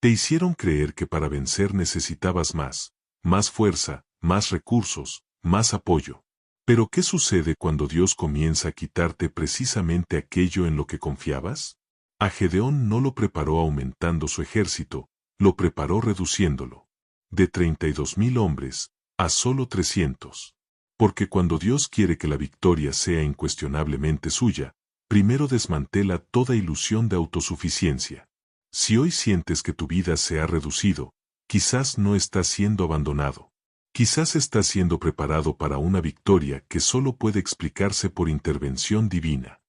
Te hicieron creer que para vencer necesitabas más fuerza, más recursos, más apoyo. Pero ¿qué sucede cuando Dios comienza a quitarte precisamente aquello en lo que confiabas? A Gedeón no lo preparó aumentando su ejército, lo preparó reduciéndolo. De 32,000 hombres, a solo 300. Porque cuando Dios quiere que la victoria sea incuestionablemente suya, primero desmantela toda ilusión de autosuficiencia. Si hoy sientes que tu vida se ha reducido, quizás no estás siendo abandonado. Quizás estás siendo preparado para una victoria que solo puede explicarse por intervención divina.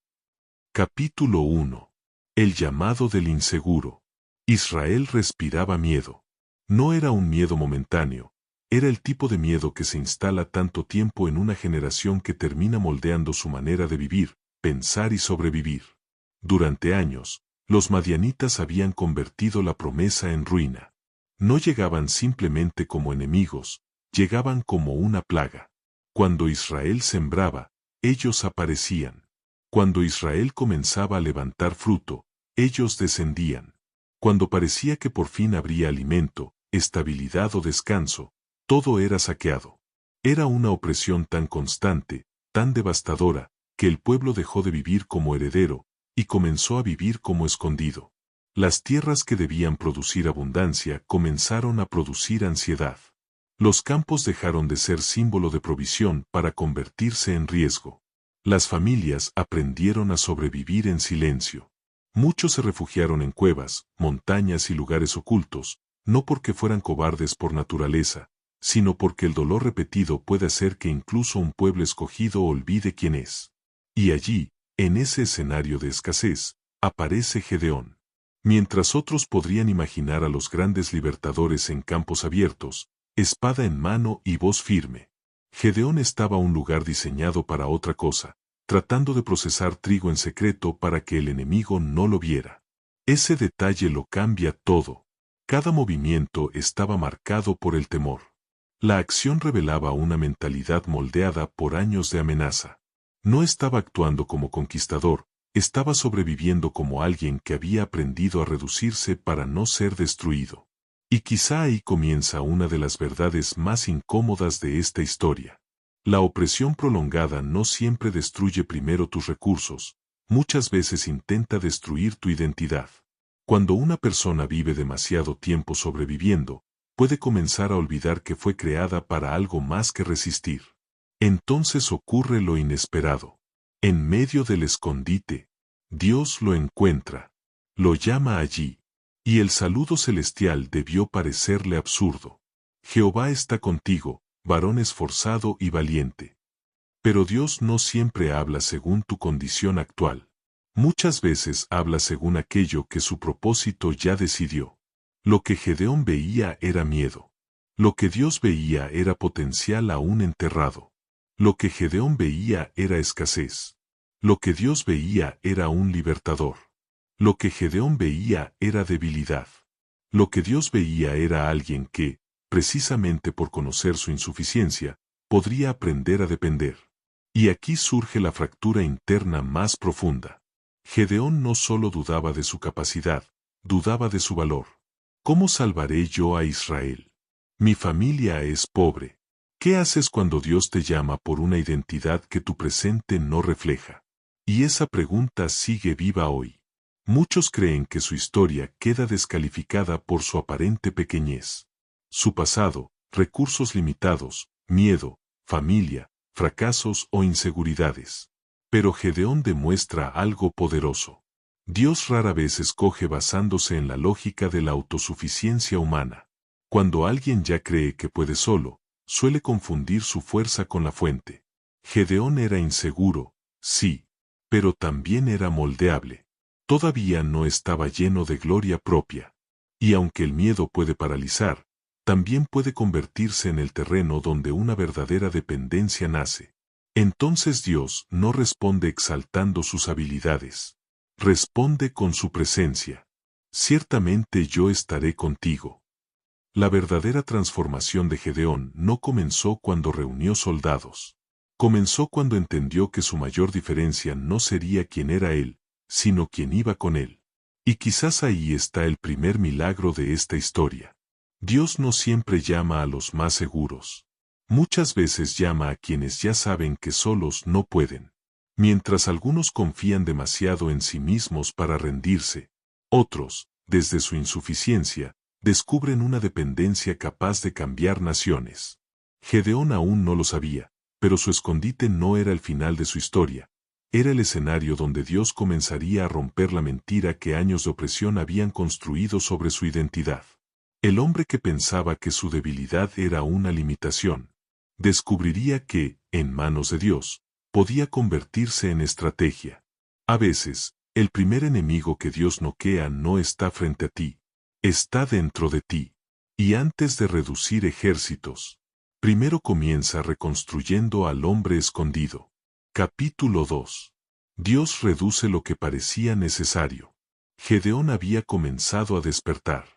Capítulo 1. El llamado del inseguro. Israel respiraba miedo. No era un miedo momentáneo, era el tipo de miedo que se instala tanto tiempo en una generación que termina moldeando su manera de vivir, pensar y sobrevivir. Durante años, los madianitas habían convertido la promesa en ruina. No llegaban simplemente como enemigos, llegaban como una plaga. Cuando Israel sembraba, ellos aparecían. Cuando Israel comenzaba a levantar fruto, ellos descendían. Cuando parecía que por fin habría alimento, estabilidad o descanso, todo era saqueado. Era una opresión tan constante, tan devastadora, que el pueblo dejó de vivir como heredero, y comenzó a vivir como escondido. Las tierras que debían producir abundancia comenzaron a producir ansiedad. Los campos dejaron de ser símbolo de provisión para convertirse en riesgo. Las familias aprendieron a sobrevivir en silencio. Muchos se refugiaron en cuevas, montañas y lugares ocultos, no porque fueran cobardes por naturaleza, sino porque el dolor repetido puede hacer que incluso un pueblo escogido olvide quién es. Y allí, en ese escenario de escasez, aparece Gedeón. Mientras otros podrían imaginar a los grandes libertadores en campos abiertos, espada en mano y voz firme, Gedeón estaba en un lugar diseñado para otra cosa, tratando de procesar trigo en secreto para que el enemigo no lo viera. Ese detalle lo cambia todo. Cada movimiento estaba marcado por el temor. La acción revelaba una mentalidad moldeada por años de amenaza. No estaba actuando como conquistador, estaba sobreviviendo como alguien que había aprendido a reducirse para no ser destruido. Y quizá ahí comienza una de las verdades más incómodas de esta historia. La opresión prolongada no siempre destruye primero tus recursos, muchas veces intenta destruir tu identidad. Cuando una persona vive demasiado tiempo sobreviviendo, puede comenzar a olvidar que fue creada para algo más que resistir. Entonces ocurre lo inesperado. En medio del escondite, Dios lo encuentra. Lo llama allí. Y el saludo celestial debió parecerle absurdo. Jehová está contigo, varón esforzado y valiente. Pero Dios no siempre habla según tu condición actual. Muchas veces habla según aquello que su propósito ya decidió. Lo que Gedeón veía era miedo. Lo que Dios veía era potencial aún enterrado. Lo que Gedeón veía era escasez. Lo que Dios veía era un libertador. Lo que Gedeón veía era debilidad. Lo que Dios veía era alguien que, precisamente por conocer su insuficiencia, podría aprender a depender. Y aquí surge la fractura interna más profunda. Gedeón no solo dudaba de su capacidad, dudaba de su valor. ¿Cómo salvaré yo a Israel? Mi familia es pobre. ¿Qué haces cuando Dios te llama por una identidad que tu presente no refleja? Y esa pregunta sigue viva hoy. Muchos creen que su historia queda descalificada por su aparente pequeñez. Su pasado, recursos limitados, miedo, familia, fracasos o inseguridades. Pero Gedeón demuestra algo poderoso. Dios rara vez escoge basándose en la lógica de la autosuficiencia humana. Cuando alguien ya cree que puede solo, suele confundir su fuerza con la fuente. Gedeón era inseguro, sí, pero también era moldeable. Todavía no estaba lleno de gloria propia. Y aunque el miedo puede paralizar, también puede convertirse en el terreno donde una verdadera dependencia nace. Entonces Dios no responde exaltando sus habilidades. Responde con su presencia. Ciertamente yo estaré contigo. La verdadera transformación de Gedeón no comenzó cuando reunió soldados. Comenzó cuando entendió que su mayor diferencia no sería quién era él, sino quien iba con él. Y quizás ahí está el primer milagro de esta historia. Dios no siempre llama a los más seguros. Muchas veces llama a quienes ya saben que solos no pueden. Mientras algunos confían demasiado en sí mismos para rendirse, otros, desde su insuficiencia, descubren una dependencia capaz de cambiar naciones. Gedeón aún no lo sabía, pero su escondite no era el final de su historia. Era el escenario donde Dios comenzaría a romper la mentira que años de opresión habían construido sobre su identidad. El hombre que pensaba que su debilidad era una limitación, descubriría que, en manos de Dios, podía convertirse en estrategia. A veces, el primer enemigo que Dios noquea no está frente a ti, está dentro de ti. Y antes de reducir ejércitos, primero comienza reconstruyendo al hombre escondido. Capítulo 2. Dios reduce lo que parecía necesario. Gedeón había comenzado a despertar.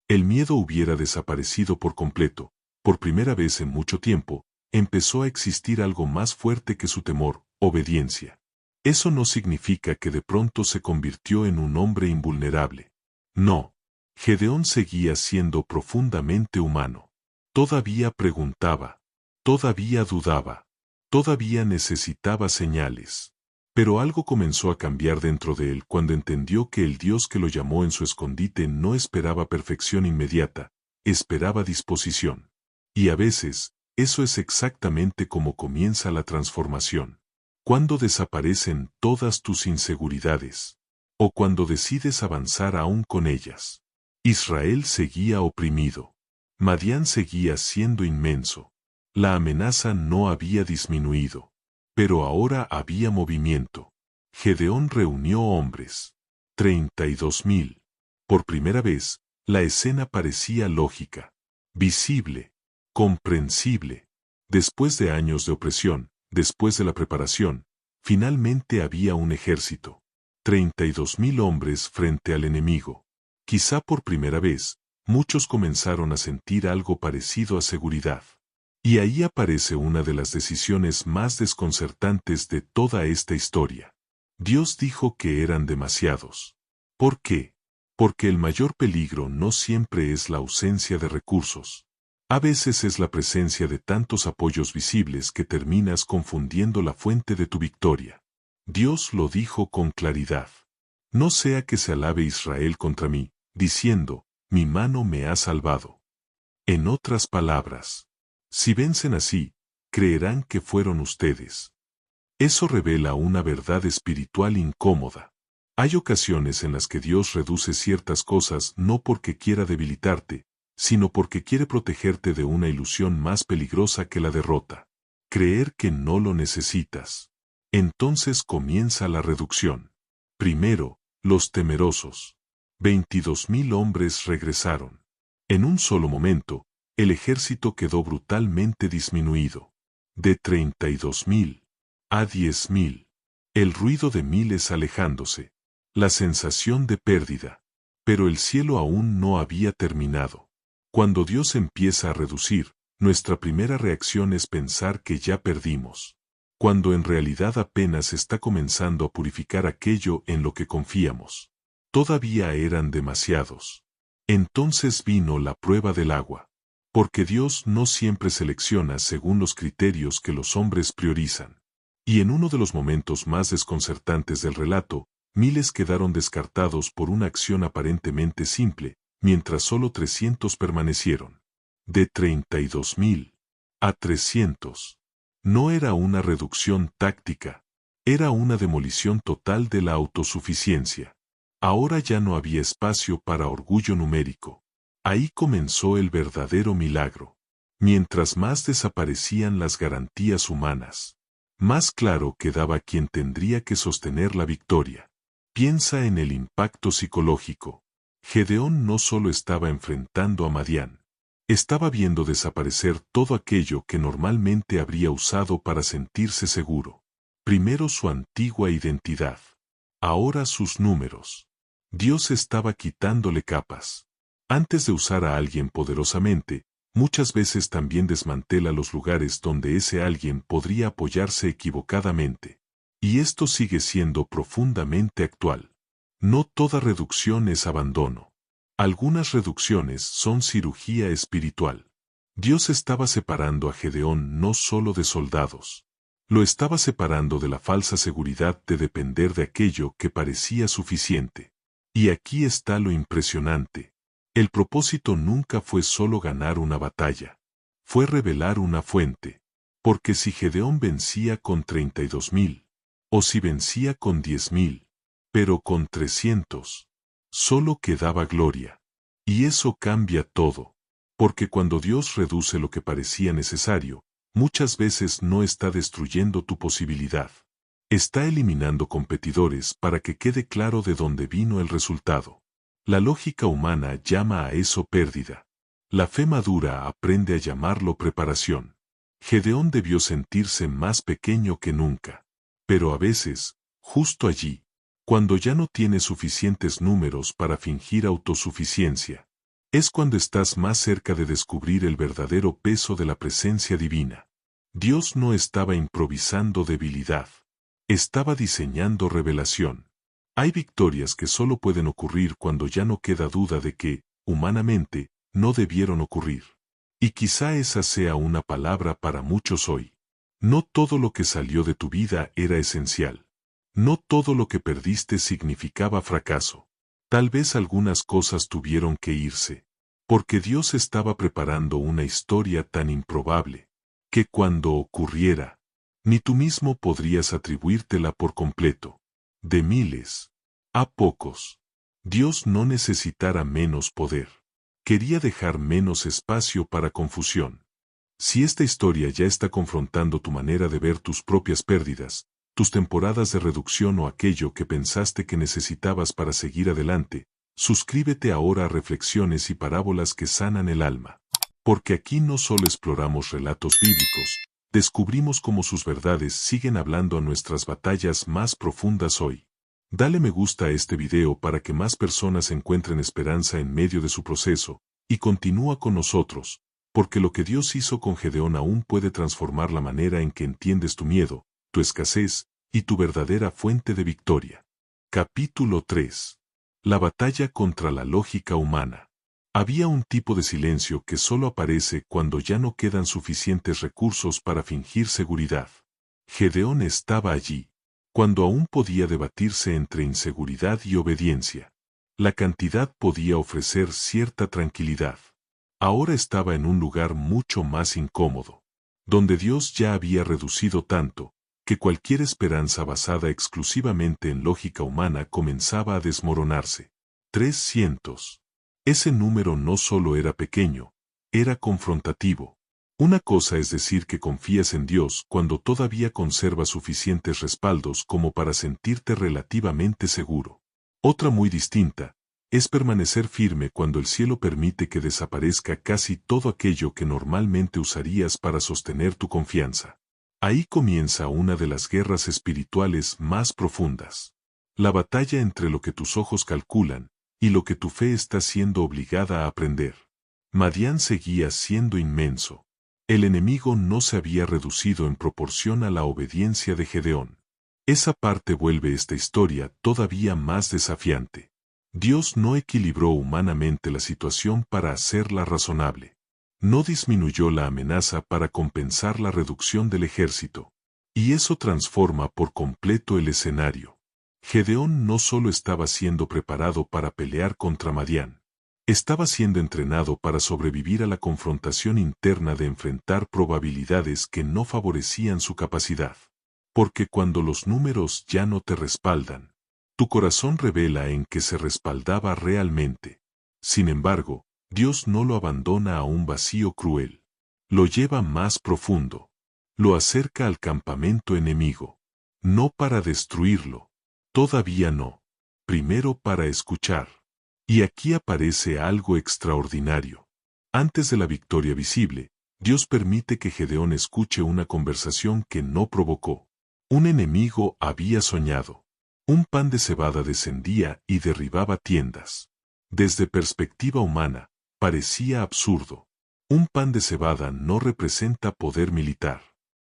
El miedo hubiera desaparecido por completo. Por primera vez en mucho tiempo, empezó a existir algo más fuerte que su temor, obediencia. Eso no significa que de pronto se convirtió en un hombre invulnerable. No. Gedeón seguía siendo profundamente humano. Todavía preguntaba. Todavía dudaba. Todavía necesitaba señales. Pero algo comenzó a cambiar dentro de él cuando entendió que el Dios que lo llamó en su escondite no esperaba perfección inmediata, esperaba disposición. Y a veces, eso es exactamente como comienza la transformación. Cuando desaparecen todas tus inseguridades. O cuando decides avanzar aún con ellas. Israel seguía oprimido. Madián seguía siendo inmenso. La amenaza no había disminuido. Pero ahora había movimiento. Gedeón reunió hombres. 32,000. Por primera vez, la escena parecía lógica, visible, comprensible. Después de años de opresión, después de la preparación, finalmente había un ejército. 32,000 hombres frente al enemigo. Quizá por primera vez, muchos comenzaron a sentir algo parecido a seguridad. Y ahí aparece una de las decisiones más desconcertantes de toda esta historia. Dios dijo que eran demasiados. ¿Por qué? Porque el mayor peligro no siempre es la ausencia de recursos. A veces es la presencia de tantos apoyos visibles que terminas confundiendo la fuente de tu victoria. Dios lo dijo con claridad. No sea que se alabe Israel contra mí, diciendo, mi mano me ha salvado. En otras palabras, si vencen así, creerán que fueron ustedes. Eso revela una verdad espiritual incómoda. Hay ocasiones en las que Dios reduce ciertas cosas no porque quiera debilitarte, sino porque quiere protegerte de una ilusión más peligrosa que la derrota. Creer que no lo necesitas. Entonces comienza la reducción. Primero, los temerosos. 22,000 hombres regresaron. En un solo momento, el ejército quedó brutalmente disminuido. De 32,000 a 10,000. El ruido de miles alejándose. La sensación de pérdida. Pero el cielo aún no había terminado. Cuando Dios empieza a reducir, nuestra primera reacción es pensar que ya perdimos. Cuando en realidad apenas está comenzando a purificar aquello en lo que confiamos. Todavía eran demasiados. Entonces vino la prueba del agua. Porque Dios no siempre selecciona según los criterios que los hombres priorizan. Y en uno de los momentos más desconcertantes del relato, miles quedaron descartados por una acción aparentemente simple, mientras solo 300 permanecieron. De 32,000 a 300. No era una reducción táctica, era una demolición total de la autosuficiencia. Ahora ya no había espacio para orgullo numérico. Ahí comenzó el verdadero milagro. Mientras más desaparecían las garantías humanas, más claro quedaba quién tendría que sostener la victoria. Piensa en el impacto psicológico. Gedeón no solo estaba enfrentando a Madián, estaba viendo desaparecer todo aquello que normalmente habría usado para sentirse seguro. Primero su antigua identidad, ahora sus números. Dios estaba quitándole capas. Antes de usar a alguien poderosamente, muchas veces también desmantela los lugares donde ese alguien podría apoyarse equivocadamente. Y esto sigue siendo profundamente actual. No toda reducción es abandono. Algunas reducciones son cirugía espiritual. Dios estaba separando a Gedeón no solo de soldados. Lo estaba separando de la falsa seguridad de depender de aquello que parecía suficiente. Y aquí está lo impresionante. El propósito nunca fue solo ganar una batalla. Fue revelar una fuente. Porque si Gedeón vencía con 32,000, o si vencía con 10,000, pero con 300, solo quedaba gloria. Y eso cambia todo. Porque cuando Dios reduce lo que parecía necesario, muchas veces no está destruyendo tu posibilidad. Está eliminando competidores para que quede claro de dónde vino el resultado. La lógica humana llama a eso pérdida. La fe madura aprende a llamarlo preparación. Gedeón debió sentirse más pequeño que nunca. Pero a veces, justo allí, cuando ya no tienes suficientes números para fingir autosuficiencia, es cuando estás más cerca de descubrir el verdadero peso de la presencia divina. Dios no estaba improvisando debilidad. Estaba diseñando revelación. Hay victorias que solo pueden ocurrir cuando ya no queda duda de que, humanamente, no debieron ocurrir. Y quizá esa sea una palabra para muchos hoy. No todo lo que salió de tu vida era esencial. No todo lo que perdiste significaba fracaso. Tal vez algunas cosas tuvieron que irse. Porque Dios estaba preparando una historia tan improbable, que cuando ocurriera, ni tú mismo podrías atribuírtela por completo. De miles a pocos. Dios no necesitara menos poder. Quería dejar menos espacio para confusión. Si esta historia ya está confrontando tu manera de ver tus propias pérdidas, tus temporadas de reducción o aquello que pensaste que necesitabas para seguir adelante, suscríbete ahora a Reflexiones y Parábolas que sanan el alma. Porque aquí no solo exploramos relatos bíblicos, descubrimos cómo sus verdades siguen hablando a nuestras batallas más profundas hoy. Dale me gusta a este video para que más personas encuentren esperanza en medio de su proceso, y continúa con nosotros, porque lo que Dios hizo con Gedeón aún puede transformar la manera en que entiendes tu miedo, tu escasez, y tu verdadera fuente de victoria. Capítulo 3. La batalla contra la lógica humana. Había un tipo de silencio que solo aparece cuando ya no quedan suficientes recursos para fingir seguridad. Gedeón estaba allí, cuando aún podía debatirse entre inseguridad y obediencia. La cantidad podía ofrecer cierta tranquilidad. Ahora estaba en un lugar mucho más incómodo, donde Dios ya había reducido tanto, que cualquier esperanza basada exclusivamente en lógica humana comenzaba a desmoronarse. 300. Ese número no solo era pequeño, era confrontativo. Una cosa es decir que confías en Dios cuando todavía conservas suficientes respaldos como para sentirte relativamente seguro. Otra muy distinta, es permanecer firme cuando el cielo permite que desaparezca casi todo aquello que normalmente usarías para sostener tu confianza. Ahí comienza una de las guerras espirituales más profundas. La batalla entre lo que tus ojos calculan y lo que tu fe está siendo obligada a aprender. Madián seguía siendo inmenso. El enemigo no se había reducido en proporción a la obediencia de Gedeón. Esa parte vuelve esta historia todavía más desafiante. Dios no equilibró humanamente la situación para hacerla razonable. No disminuyó la amenaza para compensar la reducción del ejército. Y eso transforma por completo el escenario. Gedeón no solo estaba siendo preparado para pelear contra Madián. Estaba siendo entrenado para sobrevivir a la confrontación interna de enfrentar probabilidades que no favorecían su capacidad. Porque cuando los números ya no te respaldan, tu corazón revela en que se respaldaba realmente. Sin embargo, Dios no lo abandona a un vacío cruel. Lo lleva más profundo. Lo acerca al campamento enemigo. No para destruirlo. Todavía no. Primero para escuchar. Y aquí aparece algo extraordinario. Antes de la victoria visible, Dios permite que Gedeón escuche una conversación que no provocó. Un enemigo había soñado. Un pan de cebada descendía y derribaba tiendas. Desde perspectiva humana, parecía absurdo. Un pan de cebada no representa poder militar.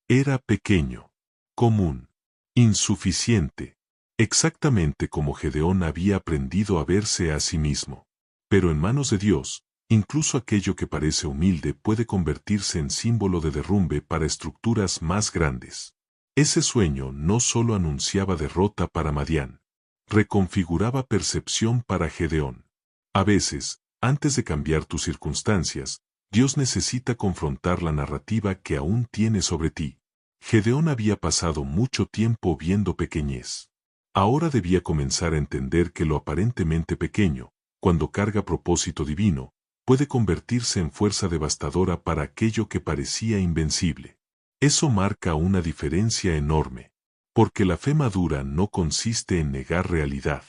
Era pequeño, común, insuficiente. exactamente como Gedeón había aprendido a verse a sí mismo. Pero en manos de Dios, incluso aquello que parece humilde puede convertirse en símbolo de derrumbe para estructuras más grandes. Ese sueño no solo anunciaba derrota para Madián, reconfiguraba percepción para Gedeón. A veces, antes de cambiar tus circunstancias, Dios necesita confrontar la narrativa que aún tiene sobre ti. Gedeón había pasado mucho tiempo viendo pequeñez. Ahora debía comenzar a entender que lo aparentemente pequeño, cuando carga propósito divino, puede convertirse en fuerza devastadora para aquello que parecía invencible. Eso marca una diferencia enorme, porque la fe madura no consiste en negar realidad.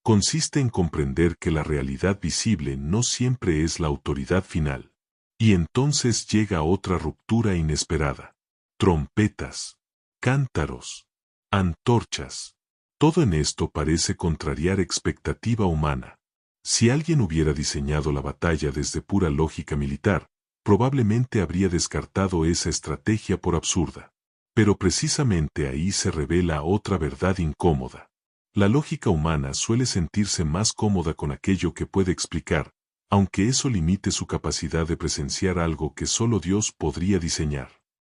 Consiste en comprender que la realidad visible no siempre es la autoridad final. Y entonces llega otra ruptura inesperada. Trompetas, cántaros, antorchas. Todo en esto parece contrariar expectativa humana. Si alguien hubiera diseñado la batalla desde pura lógica militar, probablemente habría descartado esa estrategia por absurda. Pero precisamente ahí se revela otra verdad incómoda. La lógica humana suele sentirse más cómoda con aquello que puede explicar, aunque eso limite su capacidad de presenciar algo que solo Dios podría diseñar.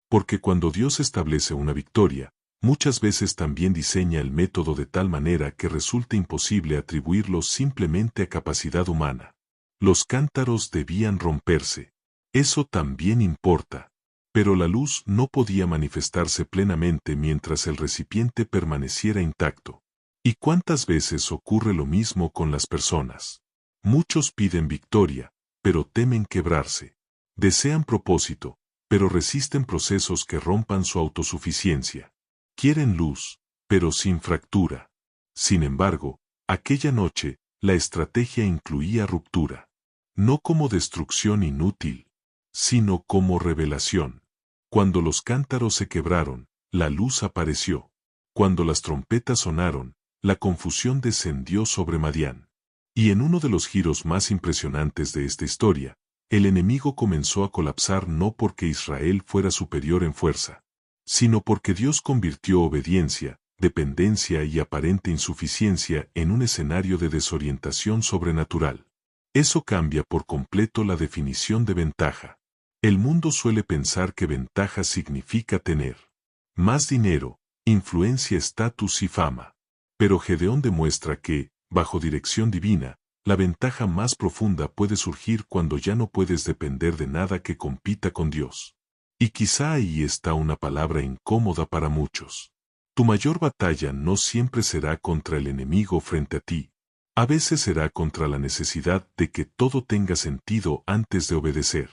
Porque cuando Dios establece una victoria, muchas veces también diseña el método de tal manera que resulta imposible atribuirlo simplemente a capacidad humana. Los cántaros debían romperse. Eso también importa. Pero la luz no podía manifestarse plenamente mientras el recipiente permaneciera intacto. ¿Y cuántas veces ocurre lo mismo con las personas? Muchos piden victoria, pero temen quebrarse. Desean propósito, pero resisten procesos que rompan su autosuficiencia. Quieren luz, pero sin fractura. Sin embargo, aquella noche, la estrategia incluía ruptura. No como destrucción inútil, sino como revelación. Cuando los cántaros se quebraron, la luz apareció. Cuando las trompetas sonaron, la confusión descendió sobre Madián. Y en uno de los giros más impresionantes de esta historia, el enemigo comenzó a colapsar no porque Israel fuera superior en fuerza, sino porque Dios convirtió obediencia, dependencia y aparente insuficiencia en un escenario de desorientación sobrenatural. Eso cambia por completo la definición de ventaja. El mundo suele pensar que ventaja significa tener más dinero, influencia, estatus y fama. Pero Gedeón demuestra que, bajo dirección divina, la ventaja más profunda puede surgir cuando ya no puedes depender de nada que compita con Dios. Y quizá ahí está una palabra incómoda para muchos. Tu mayor batalla no siempre será contra el enemigo frente a ti. A veces será contra la necesidad de que todo tenga sentido antes de obedecer.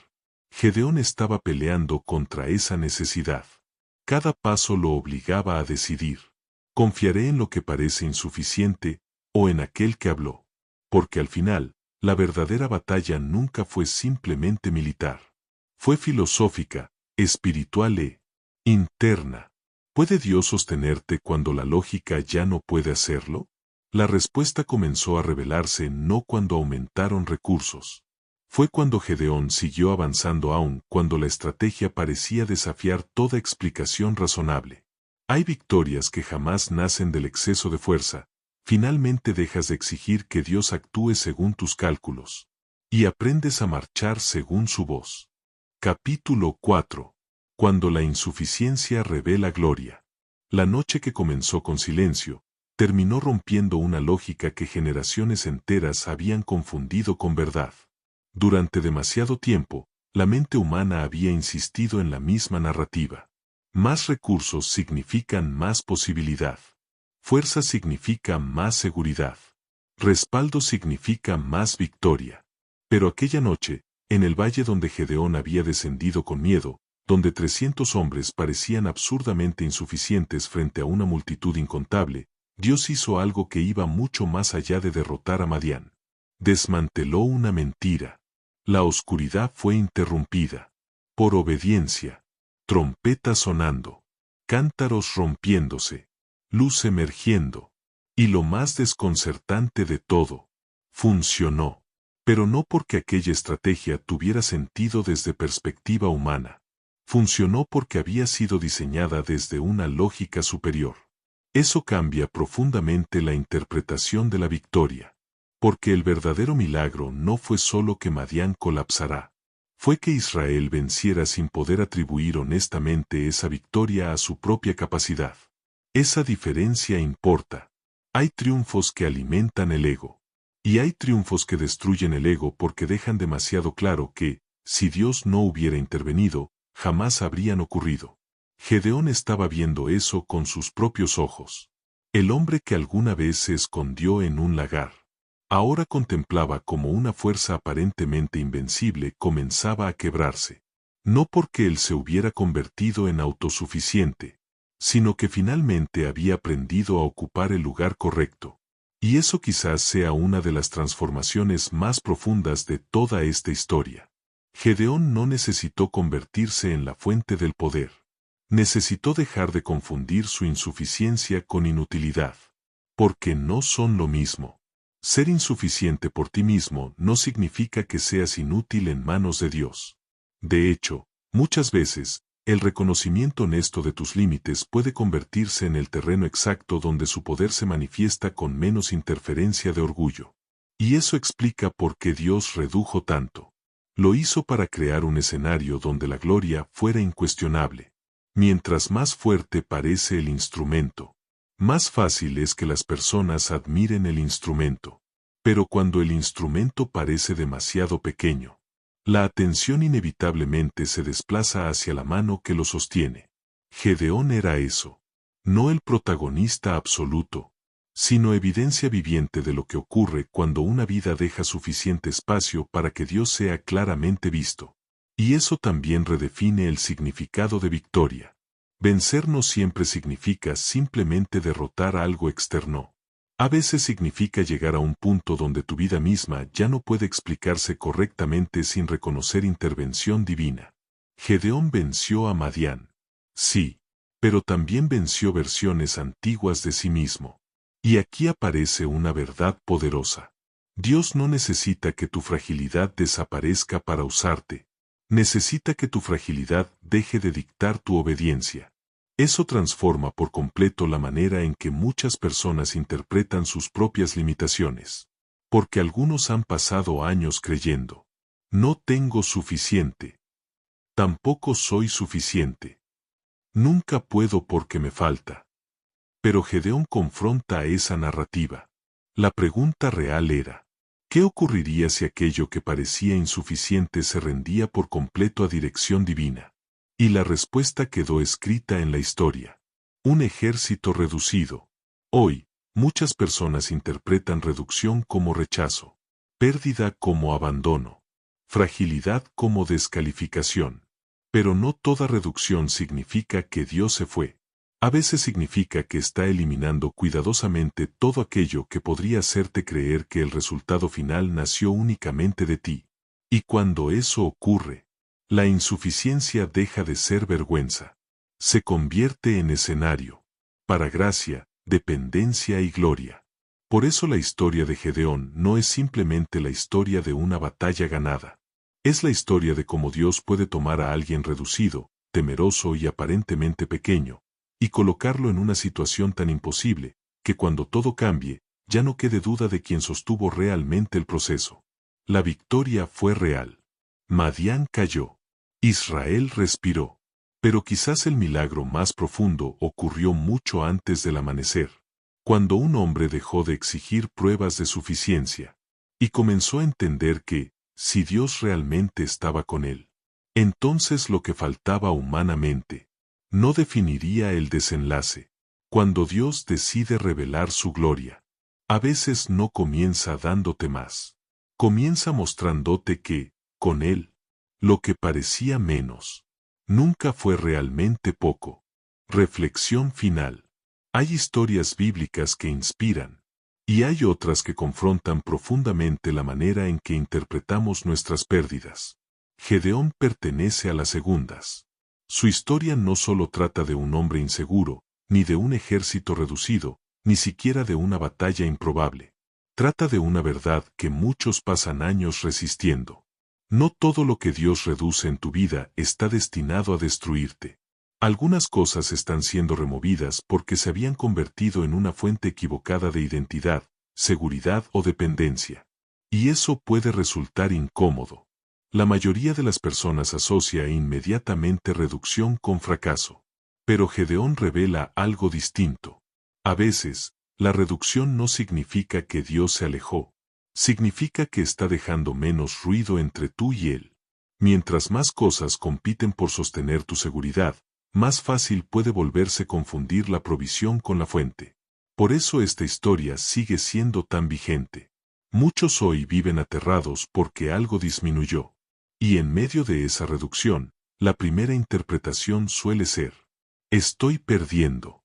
Gedeón estaba peleando contra esa necesidad. Cada paso lo obligaba a decidir. ¿Confiaré en lo que parece insuficiente, o en aquel que habló? Porque al final, la verdadera batalla nunca fue simplemente militar. Fue filosófica, espiritual e interna. ¿Puede Dios sostenerte cuando la lógica ya no puede hacerlo? La respuesta comenzó a revelarse no cuando aumentaron recursos. Fue cuando Gedeón siguió avanzando aún cuando la estrategia parecía desafiar toda explicación razonable. Hay victorias que jamás nacen del exceso de fuerza. Finalmente dejas de exigir que Dios actúe según tus cálculos. Y aprendes a marchar según su voz. Capítulo 4. Cuando la insuficiencia revela gloria. La noche que comenzó con silencio, terminó rompiendo una lógica que generaciones enteras habían confundido con verdad. Durante demasiado tiempo, la mente humana había insistido en la misma narrativa. Más recursos significan más posibilidad. Fuerza significa más seguridad. Respaldo significa más victoria. Pero aquella noche, en el valle donde Gedeón había descendido con miedo, donde 300 hombres parecían absurdamente insuficientes frente a una multitud incontable, Dios hizo algo que iba mucho más allá de derrotar a Madián. Desmanteló una mentira. La oscuridad fue interrumpida. Por obediencia. Trompetas sonando. Cántaros rompiéndose. Luz emergiendo. Y lo más desconcertante de todo. Funcionó. Pero no porque aquella estrategia tuviera sentido desde perspectiva humana. Funcionó porque había sido diseñada desde una lógica superior. Eso cambia profundamente la interpretación de la victoria. Porque el verdadero milagro no fue solo que Madián colapsará. Fue que Israel venciera sin poder atribuir honestamente esa victoria a su propia capacidad. Esa diferencia importa. Hay triunfos que alimentan el ego. Y hay triunfos que destruyen el ego porque dejan demasiado claro que, si Dios no hubiera intervenido, jamás habrían ocurrido. Gedeón estaba viendo eso con sus propios ojos. El hombre que alguna vez se escondió en un lagar, ahora contemplaba cómo una fuerza aparentemente invencible comenzaba a quebrarse. No porque él se hubiera convertido en autosuficiente, sino que finalmente había aprendido a ocupar el lugar correcto. Y eso quizás sea una de las transformaciones más profundas de toda esta historia. Gedeón no necesitó convertirse en la fuente del poder. Necesitó dejar de confundir su insuficiencia con inutilidad. Porque no son lo mismo. Ser insuficiente por ti mismo no significa que seas inútil en manos de Dios. De hecho, muchas veces, el reconocimiento honesto de tus límites puede convertirse en el terreno exacto donde su poder se manifiesta con menos interferencia de orgullo. Y eso explica por qué Dios redujo tanto. Lo hizo para crear un escenario donde la gloria fuera incuestionable. Mientras más fuerte parece el instrumento, más fácil es que las personas admiren el instrumento. Pero cuando el instrumento parece demasiado pequeño, la atención inevitablemente se desplaza hacia la mano que lo sostiene. Gedeón era eso. No el protagonista absoluto, sino evidencia viviente de lo que ocurre cuando una vida deja suficiente espacio para que Dios sea claramente visto. Y eso también redefine el significado de victoria. Vencer no siempre significa simplemente derrotar a algo externo. A veces significa llegar a un punto donde tu vida misma ya no puede explicarse correctamente sin reconocer intervención divina. Gedeón venció a Madián. Sí, pero también venció versiones antiguas de sí mismo. Y aquí aparece una verdad poderosa. Dios no necesita que tu fragilidad desaparezca para usarte. Necesita que tu fragilidad deje de dictar tu obediencia. Eso transforma por completo la manera en que muchas personas interpretan sus propias limitaciones. Porque algunos han pasado años creyendo: no tengo suficiente. Tampoco soy suficiente. Nunca puedo porque me falta. Pero Gedeón confronta esa narrativa. La pregunta real era: ¿qué ocurriría si aquello que parecía insuficiente se rendía por completo a dirección divina? Y la respuesta quedó escrita en la historia. Un ejército reducido. Hoy, muchas personas interpretan reducción como rechazo, pérdida como abandono, fragilidad como descalificación. Pero no toda reducción significa que Dios se fue. A veces significa que está eliminando cuidadosamente todo aquello que podría hacerte creer que el resultado final nació únicamente de ti. Y cuando eso ocurre, la insuficiencia deja de ser vergüenza. Se convierte en escenario para gracia, dependencia y gloria. Por eso la historia de Gedeón no es simplemente la historia de una batalla ganada. Es la historia de cómo Dios puede tomar a alguien reducido, temeroso y aparentemente pequeño, y colocarlo en una situación tan imposible, que cuando todo cambie, ya no quede duda de quién sostuvo realmente el proceso. La victoria fue real. Madián cayó. Israel respiró. Pero quizás el milagro más profundo ocurrió mucho antes del amanecer, cuando un hombre dejó de exigir pruebas de suficiencia, y comenzó a entender que, si Dios realmente estaba con él, entonces lo que faltaba humanamente no definiría el desenlace. Cuando Dios decide revelar su gloria, a veces no comienza dándote más. Comienza mostrándote que, con Él, lo que parecía menos, nunca fue realmente poco. Reflexión final. Hay historias bíblicas que inspiran, y hay otras que confrontan profundamente la manera en que interpretamos nuestras pérdidas. Gedeón pertenece a las segundas. Su historia no solo trata de un hombre inseguro, ni de un ejército reducido, ni siquiera de una batalla improbable. Trata de una verdad que muchos pasan años resistiendo. No todo lo que Dios reduce en tu vida está destinado a destruirte. Algunas cosas están siendo removidas porque se habían convertido en una fuente equivocada de identidad, seguridad o dependencia. Y eso puede resultar incómodo. La mayoría de las personas asocia inmediatamente reducción con fracaso. Pero Gedeón revela algo distinto. A veces, la reducción no significa que Dios se alejó. Significa que está dejando menos ruido entre tú y Él. Mientras más cosas compiten por sostener tu seguridad, más fácil puede volverse confundir la provisión con la fuente. Por eso esta historia sigue siendo tan vigente. Muchos hoy viven aterrados porque algo disminuyó. Y en medio de esa reducción, la primera interpretación suele ser: estoy perdiendo.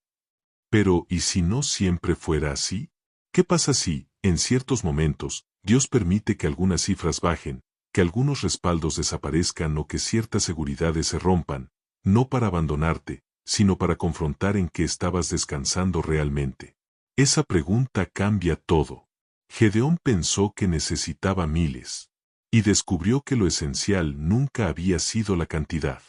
Pero, ¿y si no siempre fuera así? ¿Qué pasa si, en ciertos momentos, Dios permite que algunas cifras bajen, que algunos respaldos desaparezcan o que ciertas seguridades se rompan, no para abandonarte, sino para confrontar en qué estabas descansando realmente? Esa pregunta cambia todo. Gedeón pensó que necesitaba miles. Y descubrió que lo esencial nunca había sido la cantidad.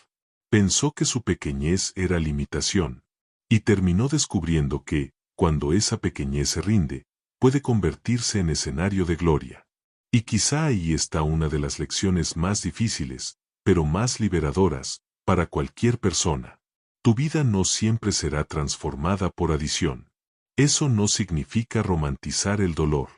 Pensó que su pequeñez era limitación. Y terminó descubriendo que, cuando esa pequeñez se rinde, puede convertirse en escenario de gloria. Y quizá ahí está una de las lecciones más difíciles, pero más liberadoras, para cualquier persona. Tu vida no siempre será transformada por adición. Eso no significa romantizar el dolor,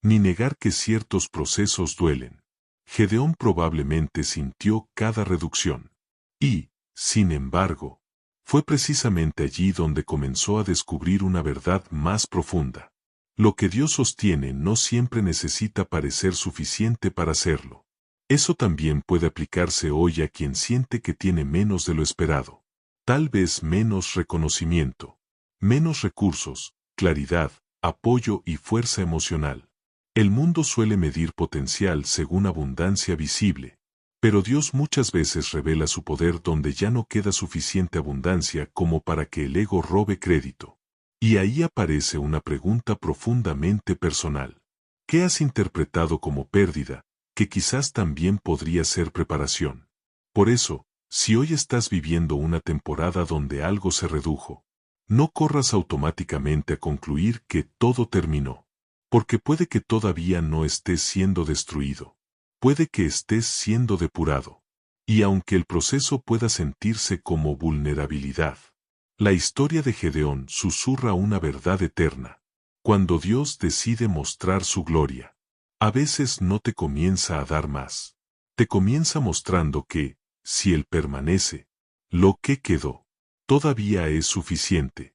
ni negar que ciertos procesos duelen. Gedeón probablemente sintió cada reducción. Y, sin embargo, fue precisamente allí donde comenzó a descubrir una verdad más profunda. Lo que Dios sostiene no siempre necesita parecer suficiente para hacerlo. Eso también puede aplicarse hoy a quien siente que tiene menos de lo esperado. Tal vez menos reconocimiento, menos recursos, claridad, apoyo y fuerza emocional. El mundo suele medir potencial según abundancia visible, pero Dios muchas veces revela su poder donde ya no queda suficiente abundancia como para que el ego robe crédito. Y ahí aparece una pregunta profundamente personal. ¿Qué has interpretado como pérdida, que quizás también podría ser preparación? Por eso, si hoy estás viviendo una temporada donde algo se redujo, no corras automáticamente a concluir que todo terminó. Porque puede que todavía no estés siendo destruido. Puede que estés siendo depurado. Y aunque el proceso pueda sentirse como vulnerabilidad, la historia de Gedeón susurra una verdad eterna. Cuando Dios decide mostrar su gloria, a veces no te comienza a dar más. Te comienza mostrando que, si Él permanece, lo que quedó, todavía es suficiente.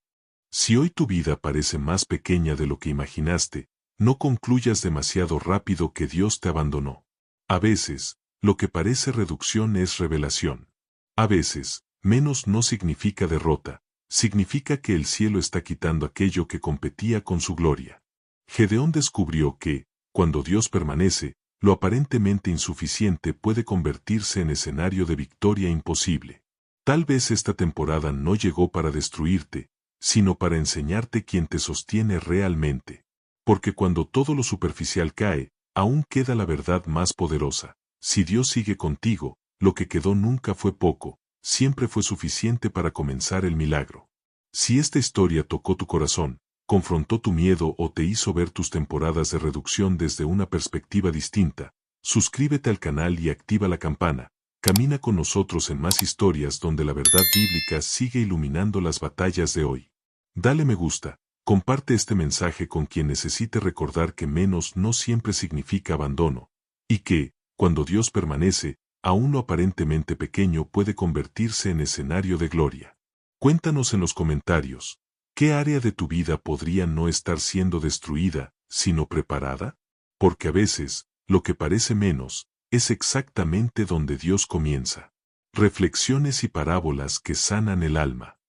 Si hoy tu vida parece más pequeña de lo que imaginaste, no concluyas demasiado rápido que Dios te abandonó. A veces, lo que parece reducción es revelación. A veces, menos no significa derrota, significa que el cielo está quitando aquello que competía con su gloria. Gedeón descubrió que, cuando Dios permanece, lo aparentemente insuficiente puede convertirse en escenario de victoria imposible. Tal vez esta temporada no llegó para destruirte, sino para enseñarte quién te sostiene realmente. Porque cuando todo lo superficial cae, aún queda la verdad más poderosa. Si Dios sigue contigo, lo que quedó nunca fue poco, siempre fue suficiente para comenzar el milagro. Si esta historia tocó tu corazón, confrontó tu miedo o te hizo ver tus temporadas de reducción desde una perspectiva distinta, suscríbete al canal y activa la campana. Camina con nosotros en más historias donde la verdad bíblica sigue iluminando las batallas de hoy. Dale me gusta. Comparte este mensaje con quien necesite recordar que menos no siempre significa abandono, y que, cuando Dios permanece, aún lo aparentemente pequeño puede convertirse en escenario de gloria. Cuéntanos en los comentarios, ¿qué área de tu vida podría no estar siendo destruida, sino preparada? Porque a veces, lo que parece menos, es exactamente donde Dios comienza. Reflexiones y parábolas que sanan el alma.